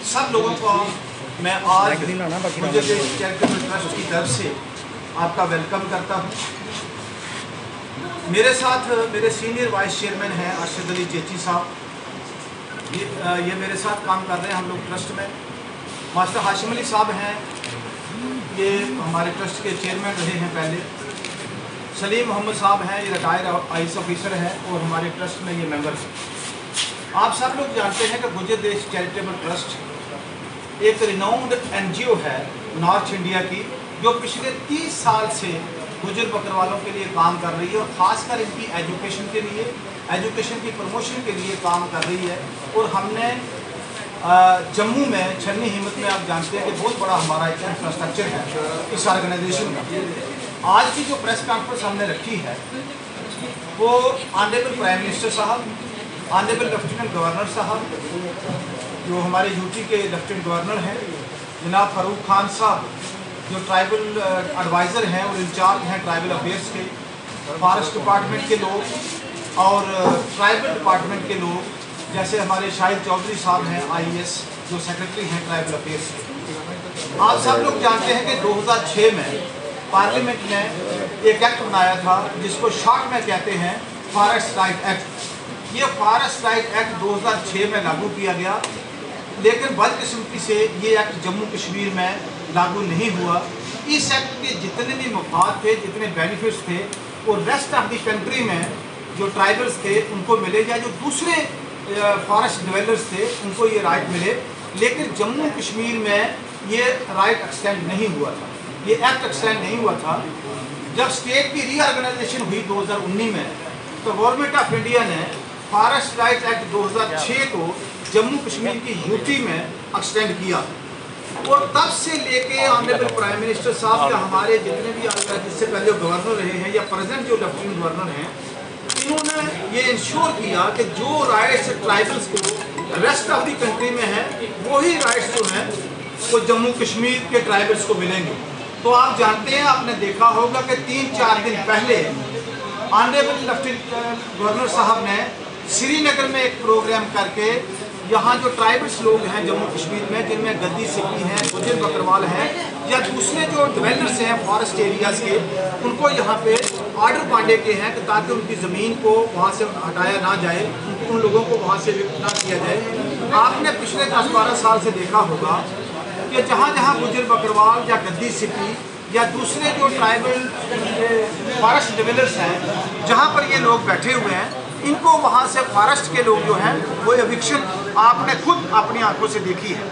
सब लोगों को मैं आज गुर्जर देश चैरिटेबल ट्रस्ट की तरफ से आपका वेलकम करता हूँ। मेरे साथ मेरे सीनियर वाइस चेयरमैन हैं अरशद अली चेची साहब। ये मेरे साथ काम कर रहे हैं हम लोग ट्रस्ट में। मास्टर हाशिम अली साहब हैं, ये हमारे ट्रस्ट के चेयरमैन रहे हैं पहले। सलीम मोहम्मद साहब हैं, ये रिटायर्ड आईएएस ऑफिसर हैं और हमारे ट्रस्ट में ये मेंबर हैं। आप सब लोग जानते हैं कि गुर्जर देश चैरिटेबल ट्रस्ट एक रिनाउंड एनजीओ है नॉर्थ इंडिया की, जो पिछले 30 साल से गुर्जर बकरवालों के लिए काम कर रही है और ख़ासकर इनकी एजुकेशन के लिए, एजुकेशन की प्रमोशन के लिए काम कर रही है। और हमने जम्मू में छन्नी हिम्मत में आप जानते हैं कि बहुत बड़ा हमारा एक इंफ्रास्ट्रक्चर है इस ऑर्गेनाइजेशन का। आज की जो प्रेस कॉन्फ्रेंस हमने रखी है वो ऑनरेबल प्राइम मिनिस्टर साहब, ऑनरेबल लेफ्टिनेंट गवर्नर साहब, जो हमारे यूटी के लेफ्टिनेंट गवर्नर हैं, जनाब फारूक खान साहब जो ट्राइबल एडवाइज़र हैं और इंचार्ज हैं ट्राइबल अफेयर्स के, फॉरेस्ट डिपार्टमेंट के लोग और ट्राइबल डिपार्टमेंट के लोग, जैसे हमारे शाहिद चौधरी साहब हैं आईएएस जो सेक्रेटरी हैं ट्राइबल अफेयर्स के। आप सब लोग जानते हैं कि 2006 में पार्लियामेंट ने एक एक्ट बनाया था जिसको शॉर्ट में कहते हैं फॉरेस्ट राइट एक्ट। ये फॉरेस्ट राइट एक्ट 2006 में लागू किया गया, लेकिन बदकिस्मती से ये एक्ट जम्मू कश्मीर में लागू नहीं हुआ। इस एक्ट के जितने भी मफाद थे, जितने बेनिफिट्स थे, वो रेस्ट ऑफ द कंट्री में जो ट्राइबल्स थे उनको मिले, या जो दूसरे फॉरेस्ट डिवेलपर्स थे उनको ये राइट मिले। लेकिन जम्मू कश्मीर में ये राइट एक्सटेंड नहीं हुआ था, ये एक्ट एक्सटेंड नहीं हुआ था। जब स्टेट की रीऑर्गेनाइजेशन हुई 2019 में, तो गवर्नमेंट ऑफ इंडिया ने फॉरेस्ट राइट एक्ट 2006 को जम्मू कश्मीर की यूटी में एक्सटेंड किया। और तब से लेके ऑनरेबल प्राइम मिनिस्टर साहब या हमारे जितने भी जिससे पहले गवर्नर रहे हैं या प्रेजेंट जो लेफ्टिनेंट गवर्नर हैं, इन्होंने ये इंश्योर किया कि जो राइट्स ट्राइबल्स को रेस्ट ऑफ द कंट्री में है, वही राइट्स जो हैं वो जम्मू कश्मीर के ट्राइबल्स को मिलेंगे। तो आप जानते हैं, आपने देखा होगा कि 3-4 दिन पहले ऑनरेबल लेफ्टिनेंट गवर्नर साहब ने श्रीनगर में एक प्रोग्राम करके यहाँ जो ट्राइबल्स लोग हैं जम्मू कश्मीर में, जिनमें गद्दी सिप्पी हैं, गुर्जर बकरवाल हैं या दूसरे जो डिवेलपर्स हैं फॉरेस्ट एरियाज़ के, उनको यहाँ पे ऑर्डर बांटे के हैं कि ताकि उनकी ज़मीन को वहाँ से हटाया ना जाए, उन लोगों को वहाँ से विक्ट ना किया जाए। आपने पिछले 10-12 साल से देखा होगा कि जहाँ जहाँ गुर्जर बकरवाल या गद्दी सिप्पी या दूसरे जो ट्राइबल फॉरेस्ट डिवेलपर्स हैं, जहाँ पर ये लोग बैठे हुए हैं, इनको वहाँ से फॉरेस्ट के लोग जो हैं वो एविक्शन आपने खुद अपनी आंखों से देखी है।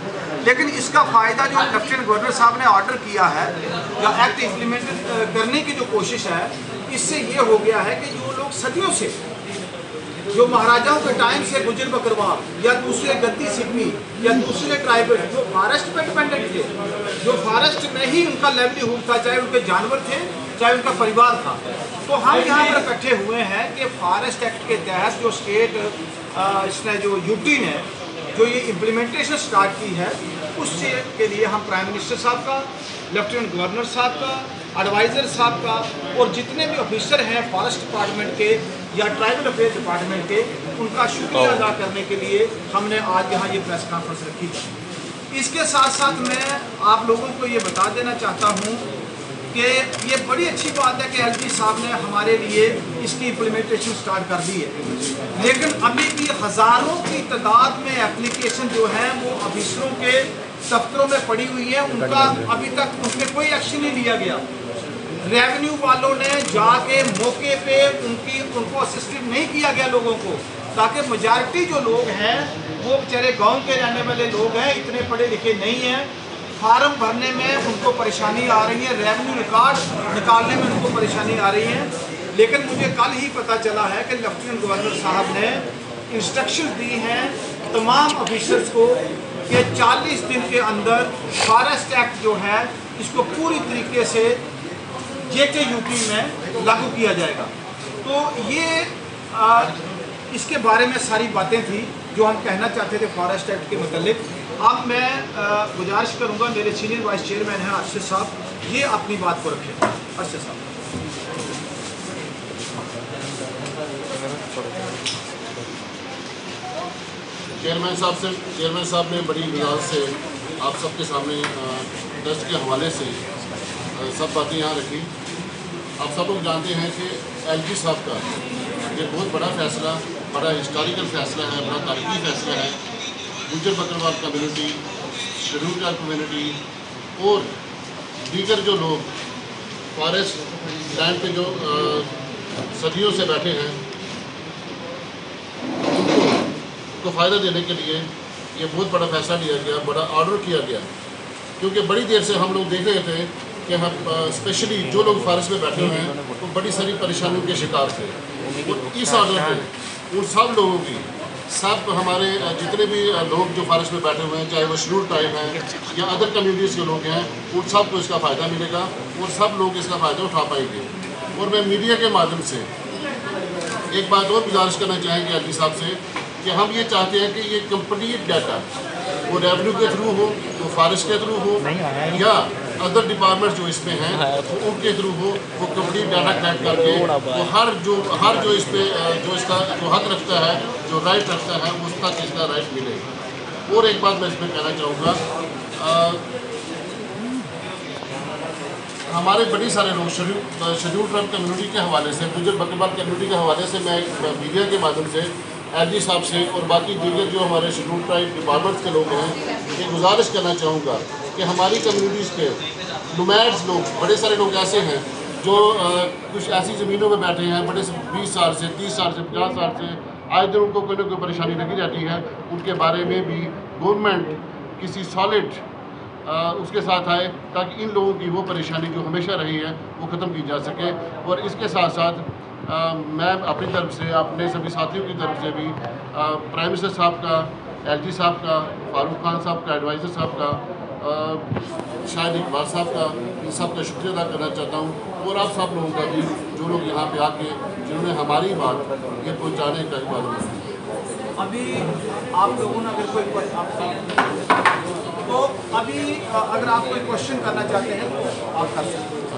लेकिन इसका फ़ायदा जो लेफ्टिनेंट गवर्नर साहब ने ऑर्डर किया है या एक्ट इम्प्लीमेंट करने की जो कोशिश है, इससे ये हो गया है कि जो लोग सदियों से, जो महाराजाओं के टाइम से गुर्जर बकरवाल या दूसरे गद्दी सिप्पी या दूसरे ट्राइबल जो फॉरेस्ट पे डिपेंडेंट थे, जो फॉरेस्ट में ही उनका लाइवलीहुड था, चाहे उनके जानवर थे चाहे उनका परिवार था, तो हम यहाँ पर इकट्ठे हुए हैं कि फॉरेस्ट एक्ट के तहत जो स्टेट इसने जो यूटी ने जो ये इम्प्लीमेंटेशन स्टार्ट की है, उससे के लिए हम प्राइम मिनिस्टर साहब का, लेफ्टिनेंट गवर्नर साहब का, एडवाइज़र साहब का और जितने भी ऑफिसर हैं फॉरेस्ट डिपार्टमेंट के या ट्राइबल अफेयर डिपार्टमेंट के, उनका शुक्रिया अदा करने के लिए हमने आज यहाँ ये प्रेस कॉन्फ्रेंस रखी थी। इसके साथ साथ मैं आप लोगों को ये बता देना चाहता हूँ कि ये बड़ी अच्छी बात है कि एलजी साहब ने हमारे लिए इसकी इम्प्लीमेंटेशन स्टार्ट कर दी है, लेकिन अभी भी हज़ारों की तादाद में एप्लीकेशन जो है वो ऑफिसरों के दफ्तरों में पड़ी हुई है, उनका अभी तक उन पर कोई एक्शन नहीं लिया गया। रेवेन्यू वालों ने जाके मौके पे उनको असिस्टेंट नहीं किया गया लोगों को, ताकि मेजॉरिटी जो लोग हैं वो बेचारे गाँव के रहने वाले लोग हैं, इतने पढ़े लिखे नहीं हैं। फार्म भरने में उनको परेशानी आ रही है, रेवेन्यू रिकॉर्ड निकालने में उनको परेशानी आ रही है। लेकिन मुझे कल ही पता चला है कि लेफ्टिनेंट गवर्नर साहब ने इंस्ट्रक्शन दी हैं तमाम ऑफिसर्स को कि 40 दिन के अंदर फॉरेस्ट एक्ट जो है इसको पूरी तरीके से JKUT में लागू किया जाएगा। तो ये इसके बारे में सारी बातें थी जो हम कहना चाहते थे फॉरेस्ट एक्ट के मतलब। अब मैं गुजारिश करूंगा, मेरे सीनियर वाइस चेयरमैन हैं अरशद साहब, ये अपनी बात को रखें। अरशद साहब। चेयरमैन साहब ने बड़ी गुजारिश से आप सबके सामने ट्रस्ट के हवाले से सब बातें यहाँ रखी। आप सब लोग जानते हैं कि एलजी साहब का ये बहुत बड़ा फैसला, बड़ा हिस्टोरिकल फैसला है, बड़ा तारीखी फैसला है। Gujjar Bakarwal community, schedule tribe community और दीगर जो लोग फॉरेस्ट लैंड पे जो सदियों से बैठे हैं उनको फ़ायदा देने के लिए ये बहुत बड़ा फैसला लिया गया, बड़ा ऑर्डर किया गया। क्योंकि बड़ी देर से हम लोग देख रहे थे कि हम स्पेशली जो लोग फॉरेस्ट में बैठे हुए हैं वो बड़ी सारी परेशानियों के शिकार थे। और इस ऑर्डर पे उन सब लोगों की, सब हमारे जितने भी लोग जो फॉरेस्ट में बैठे हुए हैं, चाहे वो शेड्यूल ट्राइब हैं या अदर कम्युनिटीज़ के लोग हैं, उन सब को इसका फ़ायदा मिलेगा और सब लोग इसका फ़ायदा उठा पाएंगे। और मैं मीडिया के माध्यम से एक बात और गुजारिश करना चाहेंगे एलजी साहब से कि हम ये चाहते हैं कि ये कंप्लीट डाटा वो रेवेन्यू के थ्रू हो, वो फॉरेस्ट के थ्रू हो या अदर डिपार्टमेंट जो इसमें हैं वो उनके थ्रू हो, वो कंप्लीट डाटा कलेक्ट करके वो हर जो इस पे जो इसका जो हक रखता है, जो राइट रखता है, उस तक इसका राइट मिले। और एक बात मैं इसमें कहना चाहूँगा, हमारे बड़ी सारे लोग शेड्यूल ट्राइब कम्युनिटी के हवाले से, गुज्जर बकरवाल कम्युनिटी के हवाले से मैं मीडिया के माध्यम से एलजी साहब से और बाकी दीगर जो हमारे शेड्यूल ट्राइब डिपार्टमेंट्स के लोग हैं ये गुजारिश करना चाहूँगा कि हमारी कम्युनिटीज़ के नोमैड्स लोग, बड़े सारे लोग ऐसे हैं जो कुछ ऐसी ज़मीनों में बैठे हैं बड़े 20 साल से, 30 साल से, 50 साल से, आए दिन उनको कोई ना कोई परेशानी लगी रहती है। उनके बारे में भी गवर्नमेंट किसी सॉलिड उसके साथ आए ताकि इन लोगों की वो परेशानी जो हमेशा रही है वो ख़त्म की जा सके। और इसके साथ साथ मैं अपनी तरफ से, अपने सभी साथियों की तरफ से भी प्राइम मिनिस्टर साहब का, एलजी साहब का, फारूक खान साहब का, एडवाइज़र साहब का, शाहिद इकबाल साहब का, इन सब का शुक्रिया अदा करना चाहता हूँ। और आप सब लोगों का भी जो लोग यहाँ पे आके जिन्होंने हमारी बात ये पहुँचाने का इबादत। अभी आप लोगों ने अगर कोई अगर आप कोई क्वेश्चन करना चाहते हैं तो आप कर सकते हैं।